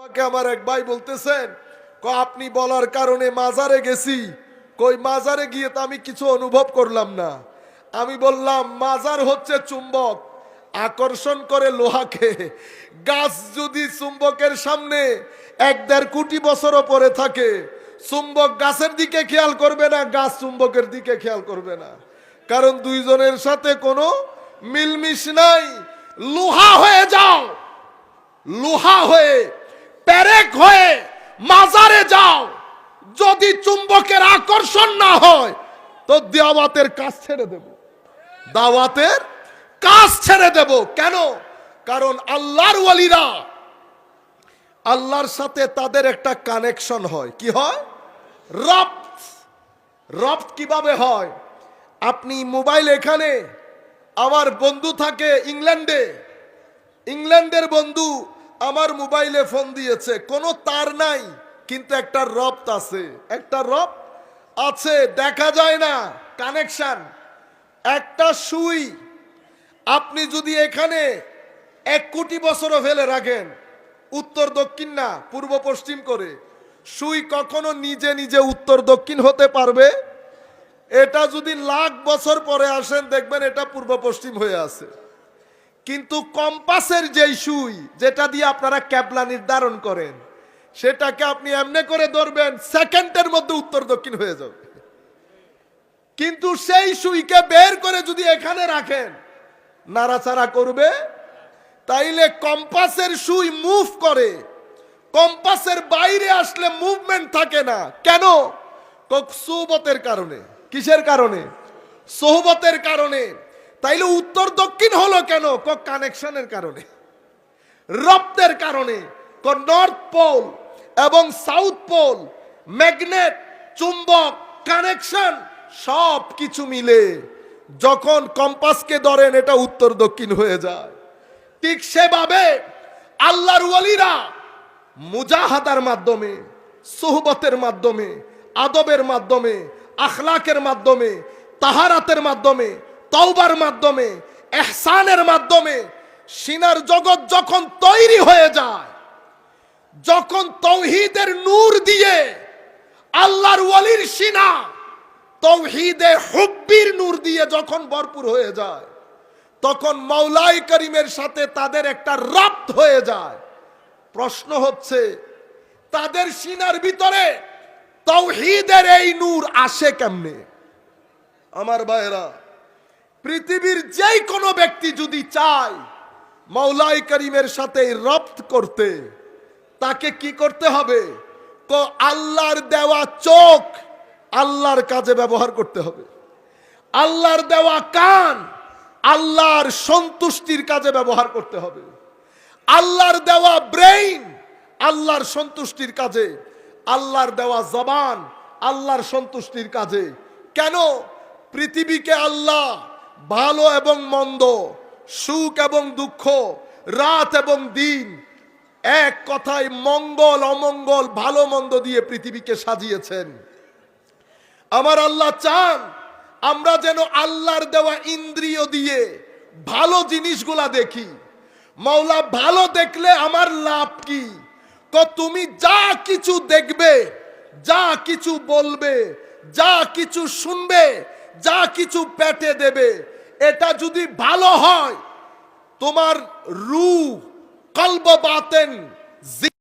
আমাকে আমার এক ভাই বলতেছেন, আপনি বলার কারণে মাজারে গেছি, কই মাজারে গিয়ে তো আমি কিছু অনুভব করলাম না। আমি বললাম মাজার হচ্ছে চুম্বক, আকর্ষণ করে লোহাকে। গাছ যদি চুম্বকের সামনে 1-1.5 কোটি বছরও পরে থাকে, চুম্বক গাছের দিকে খেয়াল করবে না, গাছ চুম্বকের দিকে খেয়াল করবে না, কারণ দুইজনের সাথে কোনো মিলমিশ নাই। লোহা হয়ে যাও, লোহা হয়ে পেরেক হয়ে মাজারে যাও, যদি চুম্বকের আকর্ষণ না হয় তো দাওয়াতের কাজ ছেড়ে দেব, দাওয়াতের কাজ ছেড়ে দেব। কেন? কারণ আল্লাহর ওয়ালিরা, আল্লাহর সাথে তাদের একটা কানেকশন হয়। কি হয়? রপ্ত। রপ্ত কিভাবে হয়? আপনি মোবাইল, এখানে আমার বন্ধু থাকে ইংল্যান্ডে, ইংল্যান্ডের বন্ধু আমার মোবাইলে ফোন দিয়েছে, কোনো তার নাই কিন্তু একটা রপ্ত আছে, একটা রপ্ত আছে, দেখা যায় না, কানেকশন। একটা সুই আপনি যদি এখানে 1 কোটি বছরও ফেলে রাখেন, উত্তর দক্ষিণ না পূর্ব পশ্চিম করে, সুই কখনো নিজে নিজে উত্তর দক্ষিণ হতে পারবে? এটা যদি লাখ বছর পরে আসেন দেখবেন এটা পূর্ব পশ্চিম হয়ে আছে। কিন্তু কম্পাসের যেই সুই, যেটা দিয়ে আপনারা ক্যাবলা নির্ধারণ করেন, সেটাকে আপনি এমনি করে ধরবেন, সেকেন্ডের মধ্যে উত্তর দক্ষিণ হয়ে যাবে। কিন্তু সেই সুইকে বের করে যদি এখানে রাখেন, নাড়াচাড়া করবে। তাইলে কম্পাসের সুই মুভ করে, কম্পাসের বাইরে আসলে মুভমেন্ট থাকে না। কেন? সোহবতের কারণে। কিসের কারণে? সোহবতের কারণে। তাইলে উত্তর দক্ষিণ হলো কেন? কানেকশনের কারণে, রপ্তের কারণে। নর্থ পোল এবং সাউথ পোল, ম্যাগনেট, চুম্বক, কানেকশন সব কিছু মিলে যখন কম্পাসকে ধরেন এটা উত্তর দক্ষিণ হয়ে যায়। ঠিক সেভাবে আল্লাহর ওয়ালিরা মুজাহাদার মাধ্যমে, সুহবতের মাধ্যমে, আদবের মাধ্যমে, আখলাকের মাধ্যমে, তাহারাতের মাধ্যমে, তওবার মাধ্যমে, ইহসানের মাধ্যমে সিনার জগৎ যখন তৈরি হয়ে যায়, যখন তাওহীদের নূর দিয়ে আল্লাহর ওয়ালির সিনা তাওহীদে হুব্বির নূর দিয়ে যখন ভরপুর হয়ে যায়, তখন মাওলাই করিমের সাথে তাদের একটা রপ্ত হয়ে যায়। প্রশ্ন হচ্ছে, তাদের সিনার ভিতরে তাওহীদের এই নূর আসে কেমনে? আমার ভাইরা, পৃথিবীর যেই কোনো ব্যক্তি যদি চায় মাওলাই করিমের সাথে রপ্ত করতে, তাকে কি করতে হবে? আল্লাহর দেওয়া চোখ আল্লাহর কাজে ব্যবহার করতে হবে, আল্লাহর দেওয়া কান আল্লাহর সন্তুষ্টির কাজে ব্যবহার করতে হবে, আল্লাহর দেওয়া ব্রেইন আল্লাহর সন্তুষ্টির কাজে, আল্লাহর দেওয়া জবান আল্লাহর সন্তুষ্টির কাজে। কেন? পৃথিবীকে আল্লাহ ভালো এবং মন্দ, সুখ এবং দুঃখ, রাত এবং দিন, এক কথায় মঙ্গল অমঙ্গল, ভালো মন্দ দিয়ে পৃথিবীকে সাজিয়েছেন। আমার আল্লাহ চান আমরা যেন আল্লাহর দেওয়া ইন্দ্রিয় দিয়ে ভালো জিনিসগুলা দেখি। মাওলা ভালো দেখলে আমার লাভ কি? তুমি যা কিছু দেখবে, যা কিছু বলবে, যা কিছু শুনবে, যা কিছু পেটে দেবে, এটা যদি ভালো হয়, তোমার রূহ, কলব, বাতেন